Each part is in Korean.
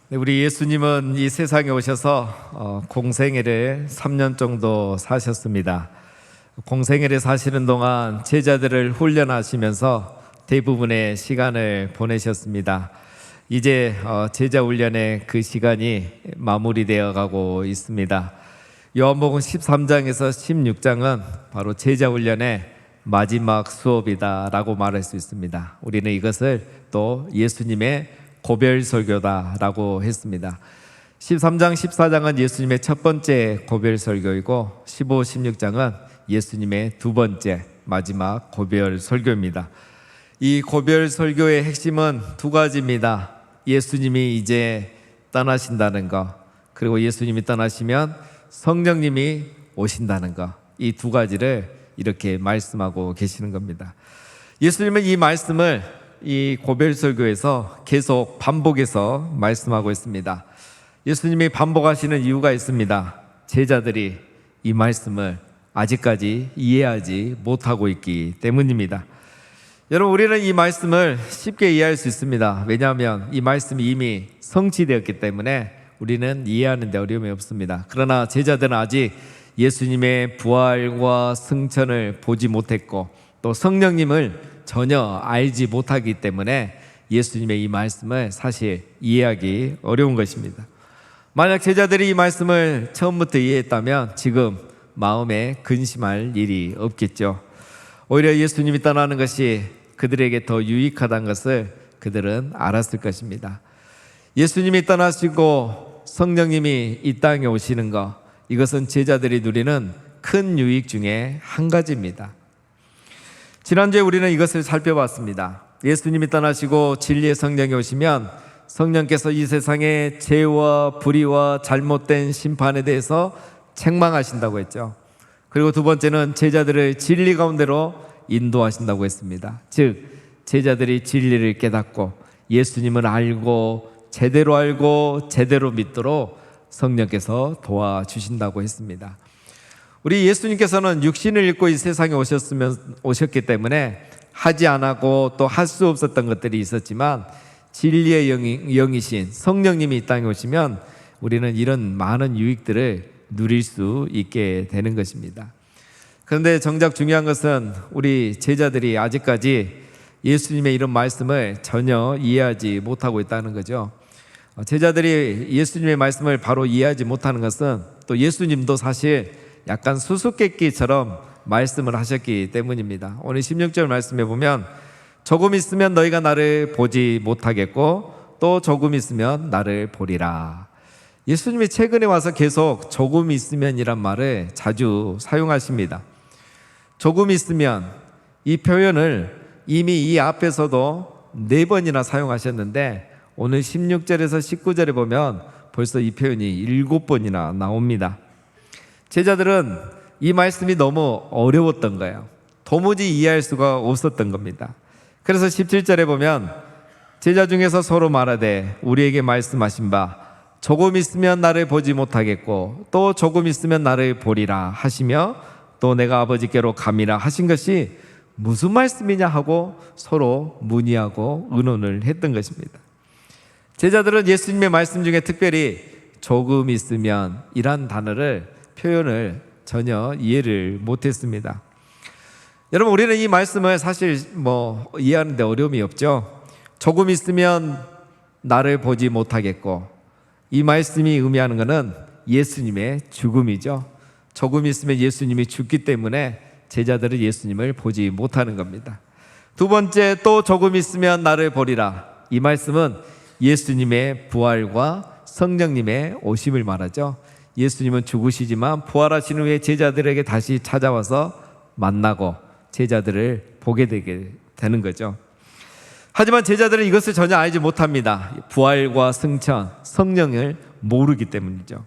네, 우리 예수님은 이 세상에 오셔서 공생애를 3년 정도 사셨습니다. 공생애를 사시는 동안 제자들을 훈련하시면서 대부분의 시간을 보내셨습니다. 이제 제자 훈련의 그 시간이 마무리되어 가고 있습니다. 요한복음 13장에서 16장은 바로 제자 훈련의 마지막 수업이다라고 말할 수 있습니다. 우리는 이것을 또 예수님의 고별 설교다라고 했습니다. 13장, 14장은 예수님의 첫 번째 고별 설교이고 15, 16장은 예수님의 두 번째 마지막 고별 설교입니다. 이 고별 설교의 핵심은 두 가지입니다. 예수님이 이제 떠나신다는 것, 그리고 예수님이 떠나시면 성령님이 오신다는 것, 이 두 가지를 이렇게 말씀하고 계시는 겁니다. 예수님은 이 말씀을 이 고별설교에서 계속 반복해서 말씀하고 있습니다. 예수님이 반복하시는 이유가 있습니다. 제자들이 이 말씀을 아직까지 이해하지 못하고 있기 때문입니다. 여러분, 우리는 이 말씀을 쉽게 이해할 수 있습니다. 왜냐하면 이 말씀이 이미 성취되었기 때문에 우리는 이해하는 데 어려움이 없습니다. 그러나 제자들은 아직 예수님의 부활과 승천을 보지 못했고 또 성령님을 전혀 알지 못하기 때문에 예수님의 이 말씀을 사실 이해하기 어려운 것입니다. 만약 제자들이 이 말씀을 처음부터 이해했다면 지금 마음에 근심할 일이 없겠죠. 오히려 예수님이 떠나는 것이 그들에게 더 유익하다는 것을 그들은 알았을 것입니다. 예수님이 떠나시고 성령님이 이 땅에 오시는 것, 이것은 제자들이 누리는 큰 유익 중에 한 가지입니다. 지난주에 우리는 이것을 살펴봤습니다. 예수님이 떠나시고 진리의 성령이 오시면 성령께서 이 세상의 죄와 불의와 잘못된 심판에 대해서 책망하신다고 했죠. 그리고 두 번째는 제자들을 진리 가운데로 인도하신다고 했습니다. 즉 제자들이 진리를 깨닫고 예수님을 알고 제대로 믿도록 성령께서 도와주신다고 했습니다. 우리 예수님께서는 육신을 입고 이 세상에 오셨기 때문에 하지 않았고 또 할 수 없었던 것들이 있었지만 진리의 영이신 성령님이 이 땅에 오시면 우리는 이런 많은 유익들을 누릴 수 있게 되는 것입니다. 그런데 정작 중요한 것은 우리 제자들이 아직까지 예수님의 이런 말씀을 전혀 이해하지 못하고 있다는 거죠. 제자들이 예수님의 말씀을 바로 이해하지 못하는 것은 또 예수님도 사실 약간 수수께끼처럼 말씀을 하셨기 때문입니다. 오늘 16절 말씀에 보면 조금 있으면 너희가 나를 보지 못하겠고 또 조금 있으면 나를 보리라. 예수님이 최근에 와서 계속 조금 있으면이란 말을 자주 사용하십니다. 조금 있으면, 이 표현을 이미 이 앞에서도 4번이나 사용하셨는데 오늘 16절에서 19절에 보면 벌써 이 표현이 7번이나 나옵니다. 제자들은 이 말씀이 너무 어려웠던 거예요. 도무지 이해할 수가 없었던 겁니다. 그래서 17절에 보면 제자 중에서 서로 말하되 우리에게 말씀하신 바 조금 있으면 나를 보지 못하겠고 또 조금 있으면 나를 보리라 하시며 또 내가 아버지께로 감이라 하신 것이 무슨 말씀이냐 하고 서로 문의하고 의논을 했던 것입니다. 제자들은 예수님의 말씀 중에 특별히 조금 있으면 이란 표현을 전혀 이해를 못했습니다. 여러분, 우리는 이 말씀을 사실 이해하는데 어려움이 없죠. 조금 있으면 나를 보지 못하겠고, 이 말씀이 의미하는 것은 예수님의 죽음이죠. 조금 있으면 예수님이 죽기 때문에 제자들은 예수님을 보지 못하는 겁니다. 두 번째, 또 조금 있으면 나를 보리라. 이 말씀은 예수님의 부활과 성령님의 오심을 말하죠. 예수님은 죽으시지만 부활하신 후에 제자들에게 다시 찾아와서 만나고 제자들을 보게 되게 되는 거죠. 하지만 제자들은 이것을 전혀 알지 못합니다. 부활과 승천, 성령을 모르기 때문이죠.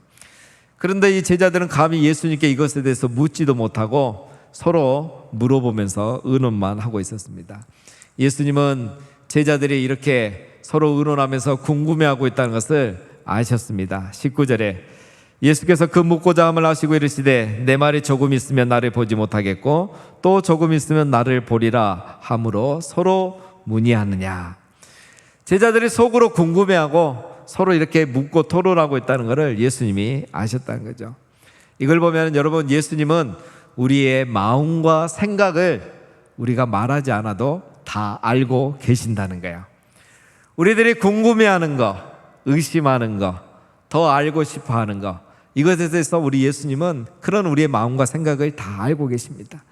그런데 이 제자들은 감히 예수님께 이것에 대해서 묻지도 못하고 서로 물어보면서 의논만 하고 있었습니다. 예수님은 제자들이 이렇게 서로 의논하면서 궁금해하고 있다는 것을 아셨습니다. 19절에 예수께서 그 묻고자 함을 아시고 이르시되 내 말이 조금 있으면 나를 보지 못하겠고 또 조금 있으면 나를 보리라 함으로 서로 문의하느냐. 제자들이 속으로 궁금해하고 서로 이렇게 묻고 토론하고 있다는 것을 예수님이 아셨다는 거죠. 이걸 보면 여러분, 예수님은 우리의 마음과 생각을 우리가 말하지 않아도 다 알고 계신다는 거예요. 우리들이 궁금해하는 거, 의심하는 거, 더 알고 싶어하는 거, 이것에 대해서 우리 예수님은 그런 우리의 마음과 생각을 다 알고 계십니다.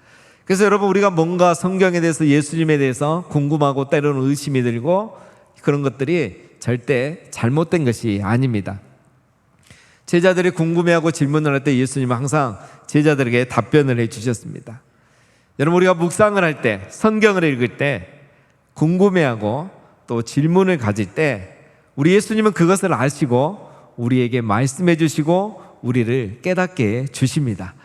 그래서 여러분, 우리가 뭔가 성경에 대해서, 예수님에 대해서 궁금하고 때로는 의심이 들고 그런 것들이 절대 잘못된 것이 아닙니다. 제자들이 궁금해하고 질문을 할 때 예수님은 항상 제자들에게 답변을 해주셨습니다. 여러분, 우리가 묵상을 할 때, 성경을 읽을 때 궁금해하고 또 질문을 가질 때 우리 예수님은 그것을 아시고 우리에게 말씀해 주시고 우리를 깨닫게 해 주십니다.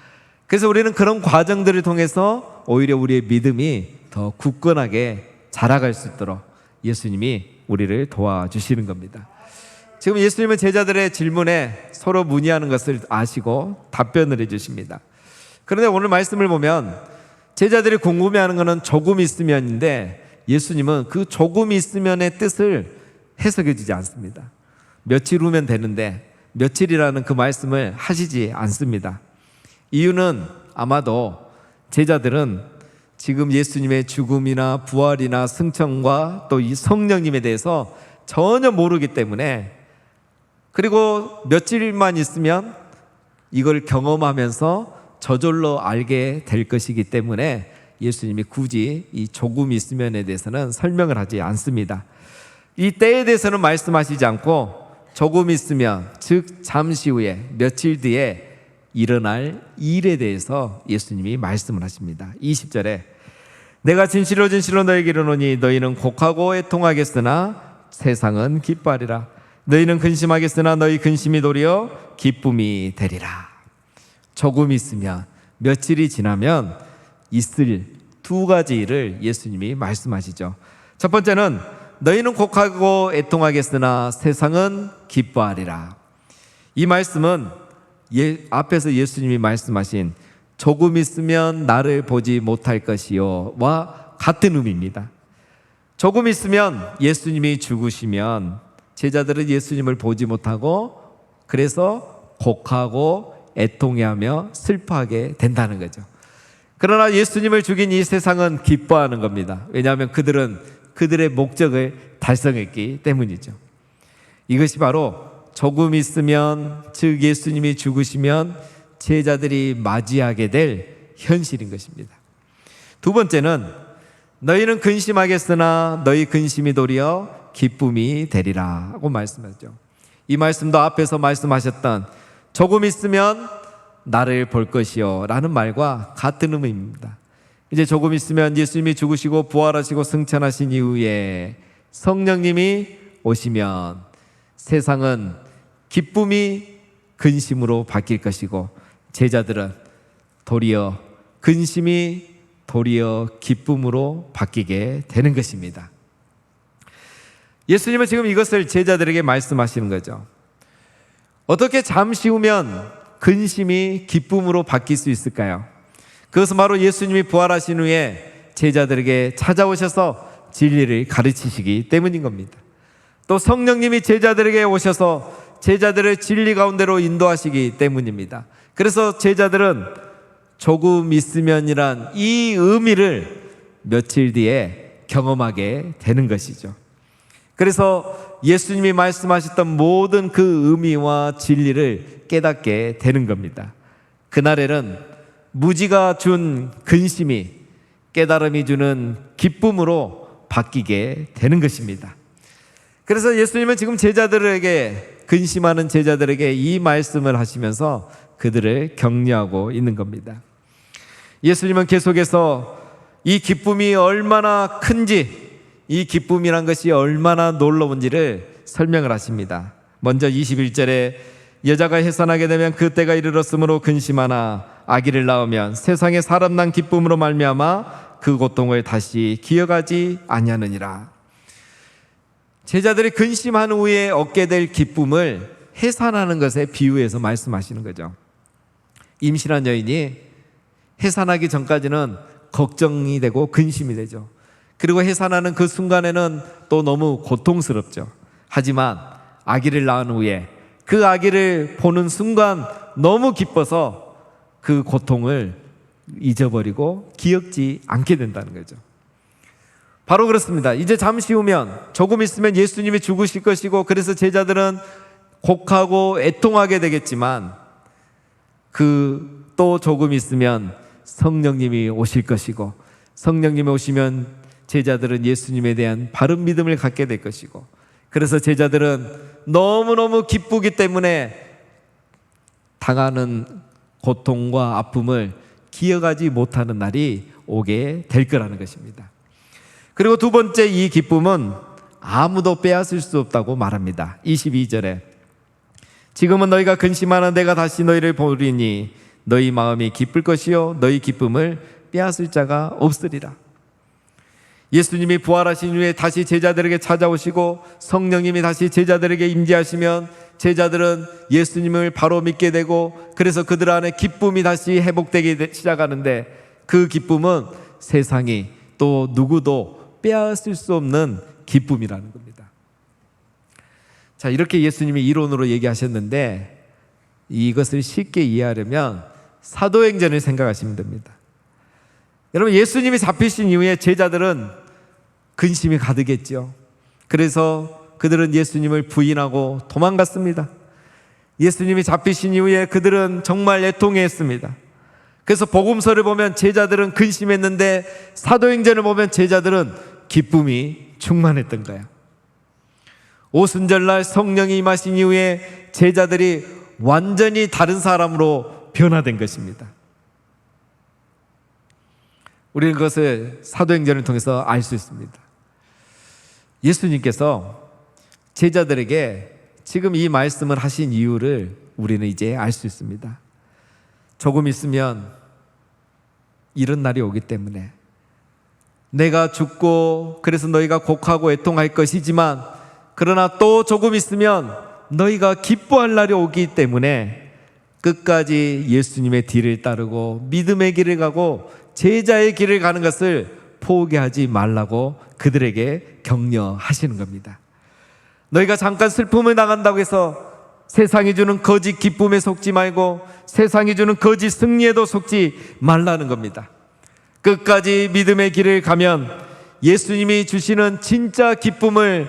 그래서 우리는 그런 과정들을 통해서 오히려 우리의 믿음이 더 굳건하게 자라갈 수 있도록 예수님이 우리를 도와주시는 겁니다. 지금 예수님은 제자들의 질문에 서로 문의하는 것을 아시고 답변을 해 주십니다. 그런데 오늘 말씀을 보면 제자들이 궁금해하는 것은 조금 있으면인데 예수님은 그 조금 있으면의 뜻을 해석해 주지 않습니다. 며칠 후면 되는데 며칠이라는 그 말씀을 하시지 않습니다. 이유는 아마도 제자들은 지금 예수님의 죽음이나 부활이나 승천과 또 이 성령님에 대해서 전혀 모르기 때문에, 그리고 며칠만 있으면 이걸 경험하면서 저절로 알게 될 것이기 때문에 예수님이 굳이 이 조금 있으면에 대해서는 설명을 하지 않습니다. 이 때에 대해서는 말씀하시지 않고 조금 있으면, 즉 잠시 후에, 며칠 뒤에 일어날 일에 대해서 예수님이 말씀을 하십니다. 20절에 내가 진실로 진실로 너에게 이르노니 너희는 곡하고 애통하겠으나 세상은 기뻐하리라. 너희는 근심하겠으나 너희 근심이 도리어 기쁨이 되리라. 조금 있으면, 며칠이 지나면 있을 두 가지 일을 예수님이 말씀하시죠. 첫 번째는 너희는 곡하고 애통하겠으나 세상은 기뻐하리라. 이 말씀은 앞에서 예수님이 말씀하신 조금 있으면 나를 보지 못할 것이요와 같은 의미입니다. 조금 있으면 예수님이 죽으시면 제자들은 예수님을 보지 못하고 그래서 곡하고 애통해하며 슬퍼하게 된다는 거죠. 그러나 예수님을 죽인 이 세상은 기뻐하는 겁니다. 왜냐하면 그들은 그들의 목적을 달성했기 때문이죠. 이것이 바로 조금 있으면, 즉 예수님이 죽으시면 제자들이 맞이하게 될 현실인 것입니다. 두 번째는 너희는 근심하겠으나 너희 근심이 도리어 기쁨이 되리라고 말씀하죠. 이 말씀도 앞에서 말씀하셨던 조금 있으면 나를 볼 것이요 라는 말과 같은 의미입니다. 이제 조금 있으면 예수님이 죽으시고 부활하시고 승천하신 이후에 성령님이 오시면 세상은 기쁨이 근심으로 바뀔 것이고 제자들은 도리어 근심이 도리어 기쁨으로 바뀌게 되는 것입니다. 예수님은 지금 이것을 제자들에게 말씀하시는 거죠. 어떻게 잠시 후면 근심이 기쁨으로 바뀔 수 있을까요? 그것은 바로 예수님이 부활하신 후에 제자들에게 찾아오셔서 진리를 가르치시기 때문인 겁니다. 또 성령님이 제자들에게 오셔서 제자들을 진리 가운데로 인도하시기 때문입니다. 그래서 제자들은 조금 있으면이란 이 의미를 며칠 뒤에 경험하게 되는 것이죠. 그래서 예수님이 말씀하셨던 모든 그 의미와 진리를 깨닫게 되는 겁니다. 그날에는 무지가 준 근심이 깨달음이 주는 기쁨으로 바뀌게 되는 것입니다. 그래서 예수님은 지금 제자들에게, 근심하는 제자들에게 이 말씀을 하시면서 그들을 격려하고 있는 겁니다. 예수님은 계속해서 이 기쁨이 얼마나 큰지, 이 기쁨이란 것이 얼마나 놀라운지를 설명을 하십니다. 먼저 21절에 여자가 해산하게 되면 그때가 이르렀으므로 근심하나 아기를 낳으면 세상에 사람 난 기쁨으로 말미암아 그 고통을 다시 기억하지 아니하느니라. 제자들이 근심한 후에 얻게 될 기쁨을 해산하는 것에 비유해서 말씀하시는 거죠. 임신한 여인이 해산하기 전까지는 걱정이 되고 근심이 되죠. 그리고 해산하는 그 순간에는 또 너무 고통스럽죠. 하지만 아기를 낳은 후에 그 아기를 보는 순간 너무 기뻐서 그 고통을 잊어버리고 기억지 않게 된다는 거죠. 바로 그렇습니다. 이제 잠시 후면 조금 있으면 예수님이 죽으실 것이고, 그래서 제자들은 곡하고 애통하게 되겠지만 또 조금 있으면 성령님이 오실 것이고, 성령님이 오시면 제자들은 예수님에 대한 바른 믿음을 갖게 될 것이고, 그래서 제자들은 너무너무 기쁘기 때문에 당하는 고통과 아픔을 기억하지 못하는 날이 오게 될 거라는 것입니다. 그리고 두 번째, 이 기쁨은 아무도 빼앗을 수 없다고 말합니다. 22절에 지금은 너희가 근심하나 내가 다시 너희를 보리니 너희 마음이 기쁠 것이요 너희 기쁨을 빼앗을 자가 없으리라. 예수님이 부활하신 후에 다시 제자들에게 찾아오시고 성령님이 다시 제자들에게 임재하시면 제자들은 예수님을 바로 믿게 되고, 그래서 그들 안에 기쁨이 다시 회복되기 시작하는데, 그 기쁨은 세상이 또 누구도 빼앗을 수 없는 기쁨이라는 겁니다. 자, 이렇게 예수님이 이론으로 얘기하셨는데, 이것을 쉽게 이해하려면 사도행전을 생각하시면 됩니다. 여러분, 예수님이 잡히신 이후에 제자들은 근심이 가득했죠. 그래서 그들은 예수님을 부인하고 도망갔습니다. 예수님이 잡히신 이후에 그들은 정말 애통해했습니다. 그래서 복음서를 보면 제자들은 근심했는데 사도행전을 보면 제자들은 기쁨이 충만했던 거예요. 오순절날 성령이 임하신 이후에 제자들이 완전히 다른 사람으로 변화된 것입니다. 우리는 그것을 사도행전을 통해서 알 수 있습니다. 예수님께서 제자들에게 지금 이 말씀을 하신 이유를 우리는 이제 알 수 있습니다. 조금 있으면 이런 날이 오기 때문에 내가 죽고 그래서 너희가 곡하고 애통할 것이지만, 그러나 또 조금 있으면 너희가 기뻐할 날이 오기 때문에 끝까지 예수님의 뒤를 따르고 믿음의 길을 가고 제자의 길을 가는 것을 포기하지 말라고 그들에게 격려하시는 겁니다. 너희가 잠깐 슬픔을 당한다고 해서 세상이 주는 거짓 기쁨에 속지 말고 세상이 주는 거짓 승리에도 속지 말라는 겁니다. 끝까지 믿음의 길을 가면 예수님이 주시는 진짜 기쁨을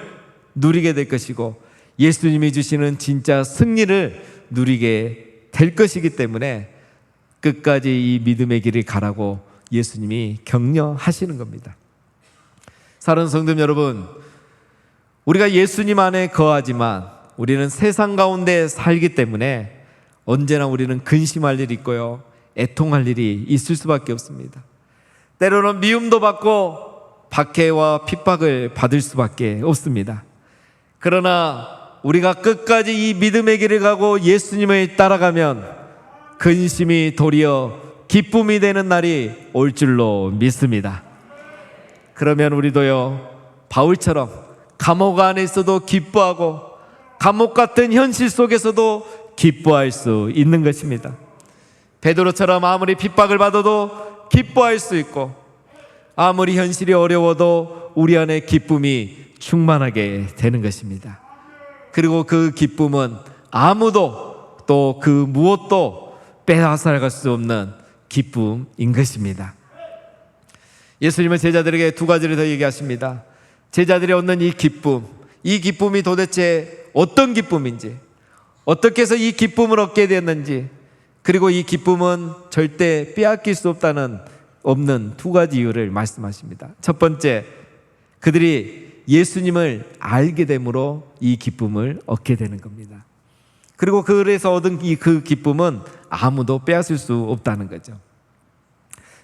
누리게 될 것이고 예수님이 주시는 진짜 승리를 누리게 될 것이기 때문에 끝까지 이 믿음의 길을 가라고 예수님이 격려하시는 겁니다. 사랑하는 성도 여러분, 우리가 예수님 안에 거하지만 우리는 세상 가운데 살기 때문에 언제나 우리는 근심할 일이 있고요, 애통할 일이 있을 수밖에 없습니다. 때로는 미움도 받고 박해와 핍박을 받을 수밖에 없습니다. 그러나 우리가 끝까지 이 믿음의 길을 가고 예수님을 따라가면 근심이 도리어 기쁨이 되는 날이 올 줄로 믿습니다. 그러면 우리도요, 바울처럼 감옥 안에 있어도 기뻐하고 감옥 같은 현실 속에서도 기뻐할 수 있는 것입니다. 베드로처럼 아무리 핍박을 받아도 기뻐할 수 있고 아무리 현실이 어려워도 우리 안에 기쁨이 충만하게 되는 것입니다. 그리고 그 기쁨은 아무도 또 그 무엇도 빼앗아갈 수 없는 기쁨인 것입니다. 예수님은 제자들에게 두 가지를 더 얘기하십니다. 제자들이 얻는 이 기쁨이 도대체 어떤 기쁨인지, 어떻게 해서 이 기쁨을 얻게 됐는지, 그리고 이 기쁨은 절대 빼앗길 수 없는 두 가지 이유를 말씀하십니다. 첫 번째, 그들이 예수님을 알게 됨으로 이 기쁨을 얻게 되는 겁니다. 그리고 그래서 얻은 그 기쁨은 아무도 빼앗을 수 없다는 거죠.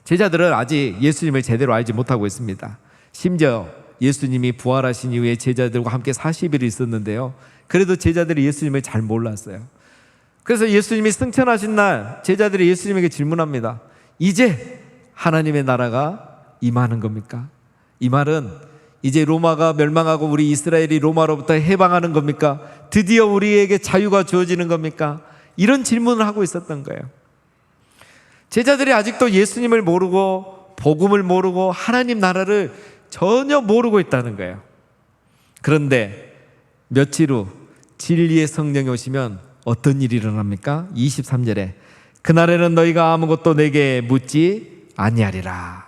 제자들은 아직 예수님을 제대로 알지 못하고 있습니다. 심지어 예수님이 부활하신 이후에 제자들과 함께 40일 있었는데요, 그래도 제자들이 예수님을 잘 몰랐어요. 그래서 예수님이 승천하신 날 제자들이 예수님에게 질문합니다. 이제 하나님의 나라가 임하는 겁니까? 이 말은 이제 로마가 멸망하고 우리 이스라엘이 로마로부터 해방하는 겁니까? 드디어 우리에게 자유가 주어지는 겁니까? 이런 질문을 하고 있었던 거예요. 제자들이 아직도 예수님을 모르고 복음을 모르고 하나님 나라를 전혀 모르고 있다는 거예요. 그런데 며칠 후 진리의 성령이 오시면 어떤 일이 일어납니까? 23절에 그날에는 너희가 아무것도 내게 묻지 아니하리라.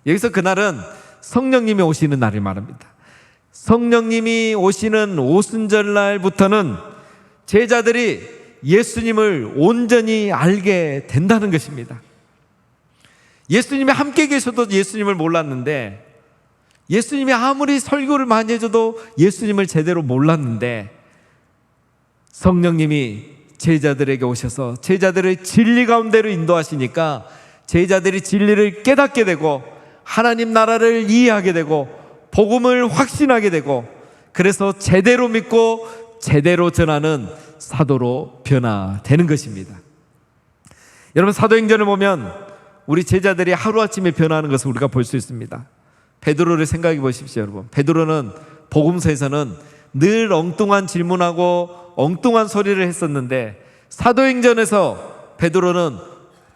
여기서 그날은 성령님이 오시는 날을 말합니다. 성령님이 오시는 오순절날부터는 제자들이 예수님을 온전히 알게 된다는 것입니다. 예수님이 함께 계셔도 예수님을 몰랐는데, 예수님이 아무리 설교를 많이 해줘도 예수님을 제대로 몰랐는데, 성령님이 제자들에게 오셔서 제자들을 진리 가운데로 인도하시니까 제자들이 진리를 깨닫게 되고 하나님 나라를 이해하게 되고 복음을 확신하게 되고, 그래서 제대로 믿고 제대로 전하는 사도로 변화되는 것입니다. 여러분, 사도행전을 보면 우리 제자들이 하루아침에 변화하는 것을 우리가 볼 수 있습니다. 베드로를 생각해 보십시오. 여러분, 베드로는 복음서에서는 늘 엉뚱한 질문하고 엉뚱한 소리를 했었는데, 사도행전에서 베드로는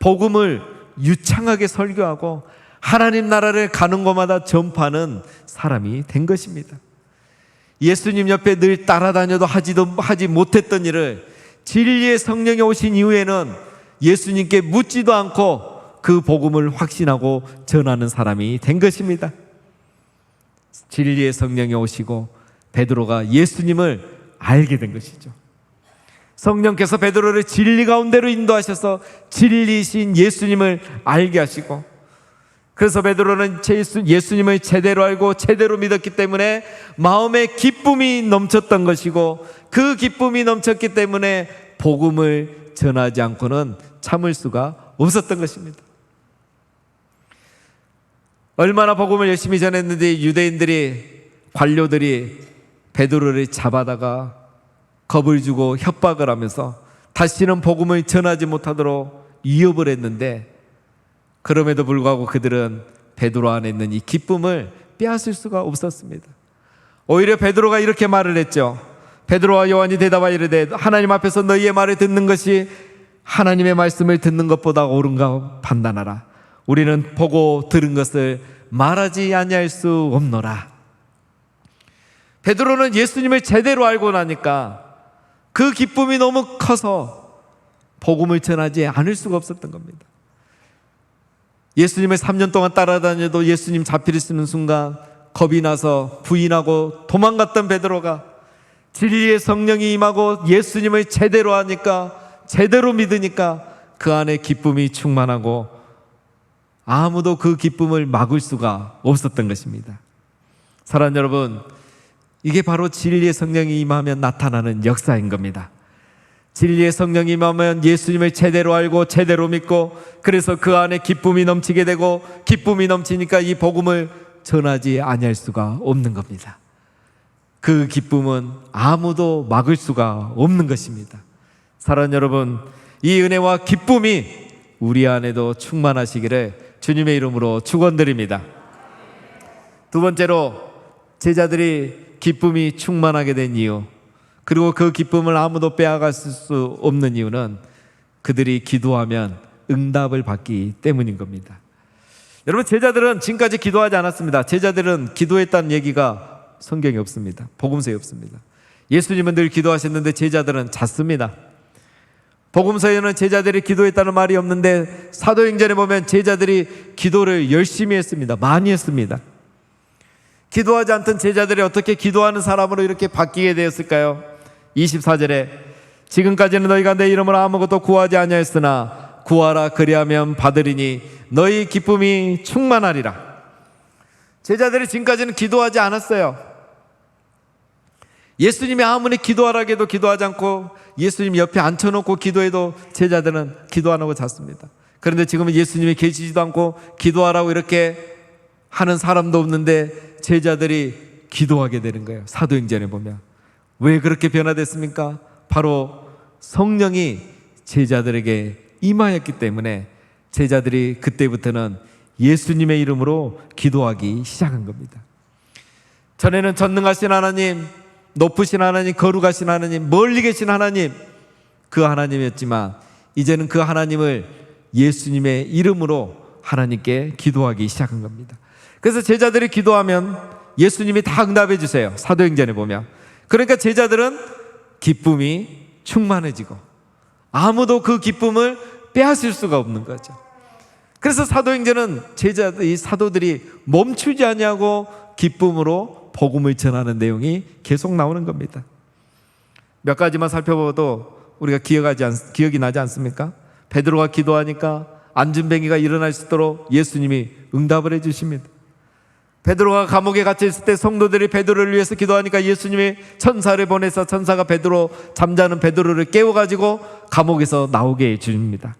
복음을 유창하게 설교하고 하나님 나라를 가는 곳마다 전파하는 사람이 된 것입니다. 예수님 옆에 늘 따라다녀도 하지 못했던 일을 진리의 성령이 오신 이후에는 예수님께 묻지도 않고 그 복음을 확신하고 전하는 사람이 된 것입니다. 진리의 성령이 오시고 베드로가 예수님을 알게 된 것이죠. 성령께서 베드로를 진리 가운데로 인도하셔서 진리이신 예수님을 알게 하시고, 그래서 베드로는 예수님을 제대로 알고 제대로 믿었기 때문에 마음에 기쁨이 넘쳤던 것이고, 그 기쁨이 넘쳤기 때문에 복음을 전하지 않고는 참을 수가 없었던 것입니다. 얼마나 복음을 열심히 전했는데 유대인들이, 관료들이 베드로를 잡아다가 겁을 주고 협박을 하면서 다시는 복음을 전하지 못하도록 위협을 했는데, 그럼에도 불구하고 그들은 베드로 안에 있는 이 기쁨을 빼앗을 수가 없었습니다. 오히려 베드로가 이렇게 말을 했죠. 베드로와 요한이 대답하여 이르되 하나님 앞에서 너희의 말을 듣는 것이 하나님의 말씀을 듣는 것보다 옳은가 판단하라. 우리는 보고 들은 것을 말하지 아니할 수 없노라. 베드로는 예수님을 제대로 알고 나니까 그 기쁨이 너무 커서 복음을 전하지 않을 수가 없었던 겁니다. 예수님을 3년 동안 따라다녀도 예수님 잡히려 쓰는 순간 겁이 나서 부인하고 도망갔던 베드로가 진리의 성령이 임하고 예수님을 제대로 하니까, 제대로 믿으니까 그 안에 기쁨이 충만하고 아무도 그 기쁨을 막을 수가 없었던 것입니다. 사랑하는 여러분, 이게 바로 진리의 성령이 임하면 나타나는 역사인 겁니다. 진리의 성령이 임하면 예수님을 제대로 알고 제대로 믿고, 그래서 그 안에 기쁨이 넘치게 되고, 기쁨이 넘치니까 이 복음을 전하지 아니할 수가 없는 겁니다. 그 기쁨은 아무도 막을 수가 없는 것입니다. 사랑하는 여러분, 이 은혜와 기쁨이 우리 안에도 충만하시기를 주님의 이름으로 축원드립니다. 두 번째로, 제자들이 기쁨이 충만하게 된 이유, 그리고 그 기쁨을 아무도 빼앗을 수 없는 이유는 그들이 기도하면 응답을 받기 때문인 겁니다. 여러분, 제자들은 지금까지 기도하지 않았습니다. 제자들은 기도했다는 얘기가 성경에 없습니다. 복음서에 없습니다. 예수님은 늘 기도하셨는데 제자들은 잤습니다. 복음서에는 제자들이 기도했다는 말이 없는데 사도행전에 보면 제자들이 기도를 열심히 했습니다. 많이 했습니다. 기도하지 않던 제자들이 어떻게 기도하는 사람으로 이렇게 바뀌게 되었을까요? 24절에 지금까지는 너희가 내 이름으로 아무것도 구하지 아니하였으나 구하라 그리하면 받으리니 너희 기쁨이 충만하리라. 제자들이 지금까지는 기도하지 않았어요. 예수님이 아무리 기도하라고 해도 기도하지 않고 예수님 옆에 앉혀놓고 기도해도 제자들은 기도 안 하고 잤습니다. 그런데 지금은 예수님이 계시지도 않고 기도하라고 이렇게 하는 사람도 없는데 제자들이 기도하게 되는 거예요. 사도행전에 보면. 왜 그렇게 변화됐습니까? 바로 성령이 제자들에게 임하였기 때문에 제자들이 그때부터는 예수님의 이름으로 기도하기 시작한 겁니다. 전에는 전능하신 하나님, 높으신 하나님, 거룩하신 하나님, 멀리 계신 하나님, 그 하나님이었지만 이제는 그 하나님을 예수님의 이름으로 하나님께 기도하기 시작한 겁니다. 그래서 제자들이 기도하면 예수님이 다 응답해 주세요. 사도행전에 보면. 그러니까 제자들은 기쁨이 충만해지고 아무도 그 기쁨을 빼앗을 수가 없는 거죠. 그래서 사도행전은 이 사도들이 멈추지 아니하고 기쁨으로 복음을 전하는 내용이 계속 나오는 겁니다. 몇 가지만 살펴봐도 우리가 기억이 나지 않습니까? 베드로가 기도하니까 안진뱅이가 일어날 수 있도록 예수님이 응답을 해주십니다. 베드로가 감옥에 갇혀 있을 때 성도들이 베드로를 위해서 기도하니까 예수님이 천사를 보내서 천사가 잠자는 베드로를 깨워가지고 감옥에서 나오게 해줍니다.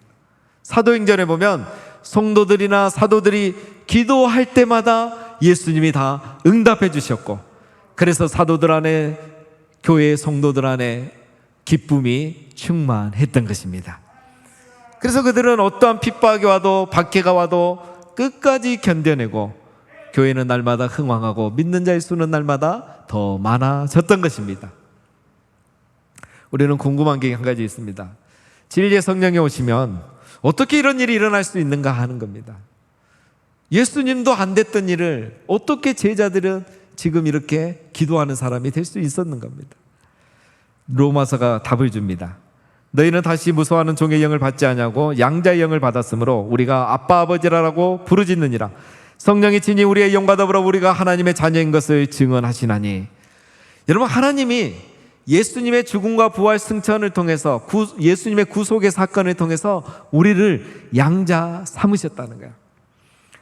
사도행전에 보면 성도들이나 사도들이 기도할 때마다 예수님이 다 응답해 주셨고, 그래서 사도들 안에, 교회의 성도들 안에 기쁨이 충만했던 것입니다. 그래서 그들은 어떠한 핍박이 와도 박해가 와도 끝까지 견뎌내고 교회는 날마다 흥왕하고 믿는 자의 수는 날마다 더 많아졌던 것입니다. 우리는 궁금한 게 한 가지 있습니다. 진리의 성령이 오시면 어떻게 이런 일이 일어날 수 있는가 하는 겁니다. 예수님도 안 됐던 일을 어떻게 제자들은 지금 이렇게 기도하는 사람이 될 수 있었는 겁니다. 로마서가 답을 줍니다. 너희는 다시 무서워하는 종의 영을 받지 아니하고 양자의 영을 받았으므로 우리가 아빠 아버지라고 부르짖느니라. 성령이 친히 우리의 영과 더불어 우리가 하나님의 자녀인 것을 증언하시나니. 여러분, 하나님이 예수님의 죽음과 부활 승천을 통해서 예수님의 구속의 사건을 통해서 우리를 양자 삼으셨다는 거예요.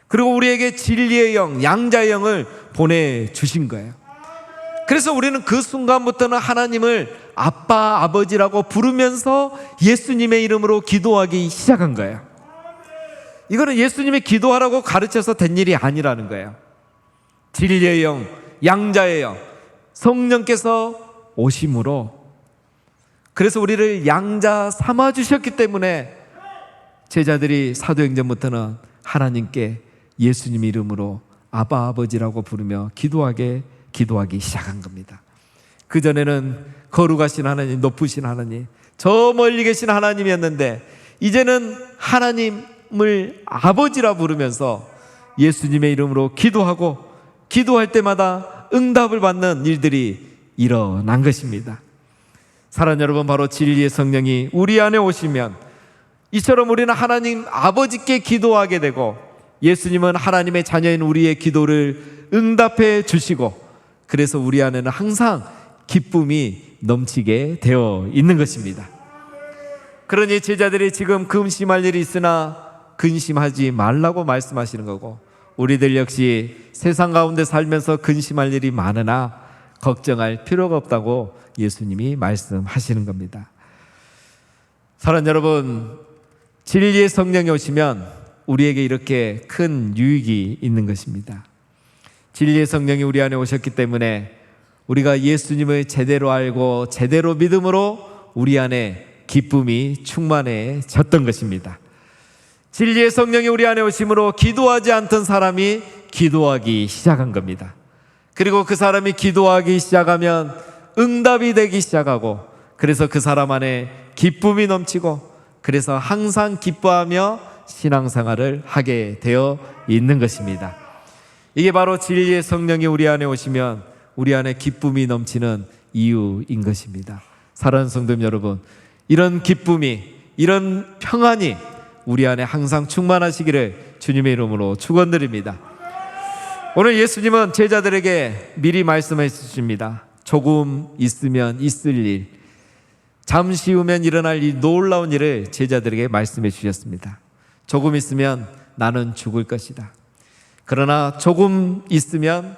그리고 우리에게 진리의 영, 양자의 영을 보내주신 거예요. 그래서 우리는 그 순간부터는 하나님을 아빠, 아버지라고 부르면서 예수님의 이름으로 기도하기 시작한 거예요. 이거는 예수님이 기도하라고 가르쳐서 된 일이 아니라는 거예요. 진리의 영, 양자의 영, 성령께서 오심으로, 그래서 우리를 양자 삼아 주셨기 때문에 제자들이 사도행전부터는 하나님께 예수님 이름으로 아바 아버지라고 부르며 기도하기 시작한 겁니다. 그전에는 거룩하신 하나님, 높으신 하나님, 저 멀리 계신 하나님이었는데 이제는 하나님을 아버지라 부르면서 예수님의 이름으로 기도하고 기도할 때마다 응답을 받는 일들이 일어난 것입니다. 사랑하는 여러분, 바로 진리의 성령이 우리 안에 오시면 이처럼 우리는 하나님 아버지께 기도하게 되고 예수님은 하나님의 자녀인 우리의 기도를 응답해 주시고, 그래서 우리 안에는 항상 기쁨이 넘치게 되어 있는 것입니다. 그러니 제자들이 지금 근심할 일이 있으나 근심하지 말라고 말씀하시는 거고, 우리들 역시 세상 가운데 살면서 근심할 일이 많으나 걱정할 필요가 없다고 예수님이 말씀하시는 겁니다. 사랑하는 여러분, 진리의 성령이 오시면 우리에게 이렇게 큰 유익이 있는 것입니다. 진리의 성령이 우리 안에 오셨기 때문에 우리가 예수님을 제대로 알고 제대로 믿음으로 우리 안에 기쁨이 충만해졌던 것입니다. 진리의 성령이 우리 안에 오심으로 기도하지 않던 사람이 기도하기 시작한 겁니다. 그리고 그 사람이 기도하기 시작하면 응답이 되기 시작하고, 그래서 그 사람 안에 기쁨이 넘치고, 그래서 항상 기뻐하며 신앙생활을 하게 되어 있는 것입니다. 이게 바로 진리의 성령이 우리 안에 오시면 우리 안에 기쁨이 넘치는 이유인 것입니다. 사랑하는 성도 여러분, 이런 기쁨이, 이런 평안이 우리 안에 항상 충만하시기를 주님의 이름으로 축원드립니다. 오늘 예수님은 제자들에게 미리 말씀해 주십니다. 조금 있으면 있을 일, 잠시 후면 일어날 이 놀라운 일을 제자들에게 말씀해 주셨습니다. 조금 있으면 나는 죽을 것이다. 그러나 조금 있으면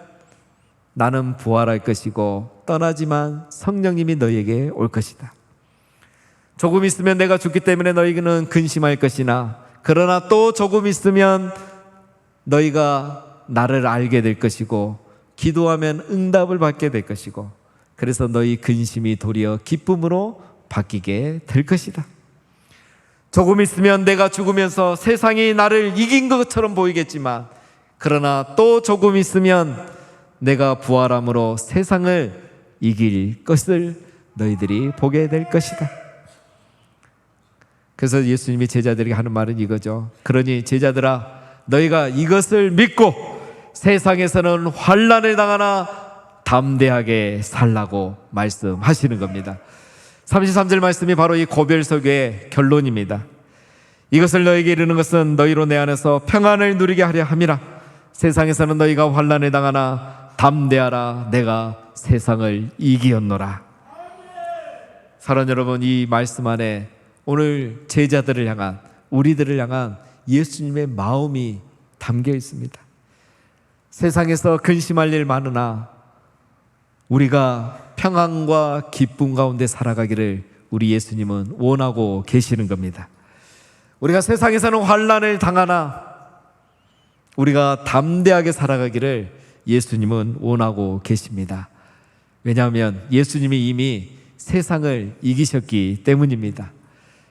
나는 부활할 것이고 떠나지만 성령님이 너희에게 올 것이다. 조금 있으면 내가 죽기 때문에 너희는 근심할 것이나, 그러나 또 조금 있으면 너희가 나를 알게 될 것이고 기도하면 응답을 받게 될 것이고, 그래서 너희 근심이 도리어 기쁨으로 바뀌게 될 것이다. 조금 있으면 내가 죽으면서 세상이 나를 이긴 것처럼 보이겠지만, 그러나 또 조금 있으면 내가 부활함으로 세상을 이길 것을 너희들이 보게 될 것이다. 그래서 예수님이 제자들에게 하는 말은 이거죠. 그러니 제자들아, 너희가 이것을 믿고 세상에서는 환난을 당하나 담대하게 살라고 말씀하시는 겁니다. 33절 말씀이 바로 이 고별설교의 결론입니다. 이것을 너에게 이르는 것은 너희로 내 안에서 평안을 누리게 하려 함이라. 세상에서는 너희가 환난을 당하나 담대하라. 내가 세상을 이기었노라. 사랑하는 여러분, 이 말씀 안에 오늘 제자들을 향한, 우리들을 향한 예수님의 마음이 담겨 있습니다. 세상에서 근심할 일 많으나 우리가 평안과 기쁨 가운데 살아가기를 우리 예수님은 원하고 계시는 겁니다. 우리가 세상에서는 환난을 당하나 우리가 담대하게 살아가기를 예수님은 원하고 계십니다. 왜냐하면 예수님이 이미 세상을 이기셨기 때문입니다.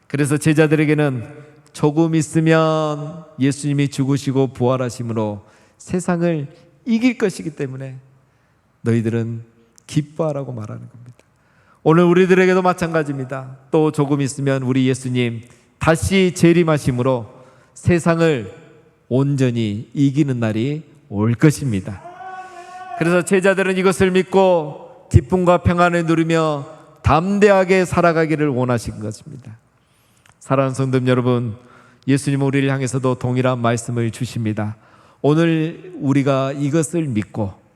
그래서 제자들에게는 조금 있으면 예수님이 죽으시고 부활하심으로 세상을 이길 것이기 때문에 너희들은 기뻐하라고 말하는 겁니다. 오늘 우리들에게도 마찬가지입니다. 또 조금 있으면 우리 예수님 다시 재림하심으로 세상을 온전히 이기는 날이 올 것입니다. 그래서 제자들은 이것을 믿고 기쁨과 평안을 누리며 담대하게 살아가기를 원하신 것입니다. 사랑하는 성도 여러분, 예수님은 우리를 향해서도 동일한 말씀을 주십니다. 오늘 우리가 이것을 믿고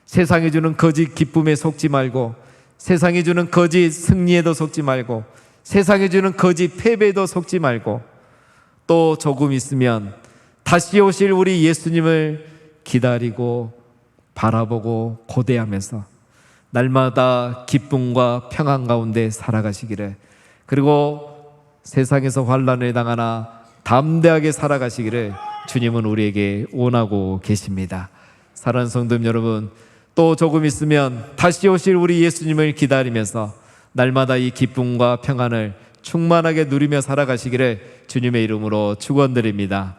세상이 주는 거짓 기쁨에 속지 말고, 세상이 주는 거짓 승리에도 속지 말고, 세상이 주는 거짓 패배에도 속지 말고, 또 조금 있으면 다시 오실 우리 예수님을 기다리고 바라보고 고대하면서 날마다 기쁨과 평안 가운데 살아가시기를, 그리고 세상에서 환난을 당하나 담대하게 살아가시기를 주님은 우리에게 원하고 계십니다. 사랑하는 성도 여러분, 또 조금 있으면 다시 오실 우리 예수님을 기다리면서 날마다 이 기쁨과 평안을 충만하게 누리며 살아가시기를 주님의 이름으로 축원드립니다.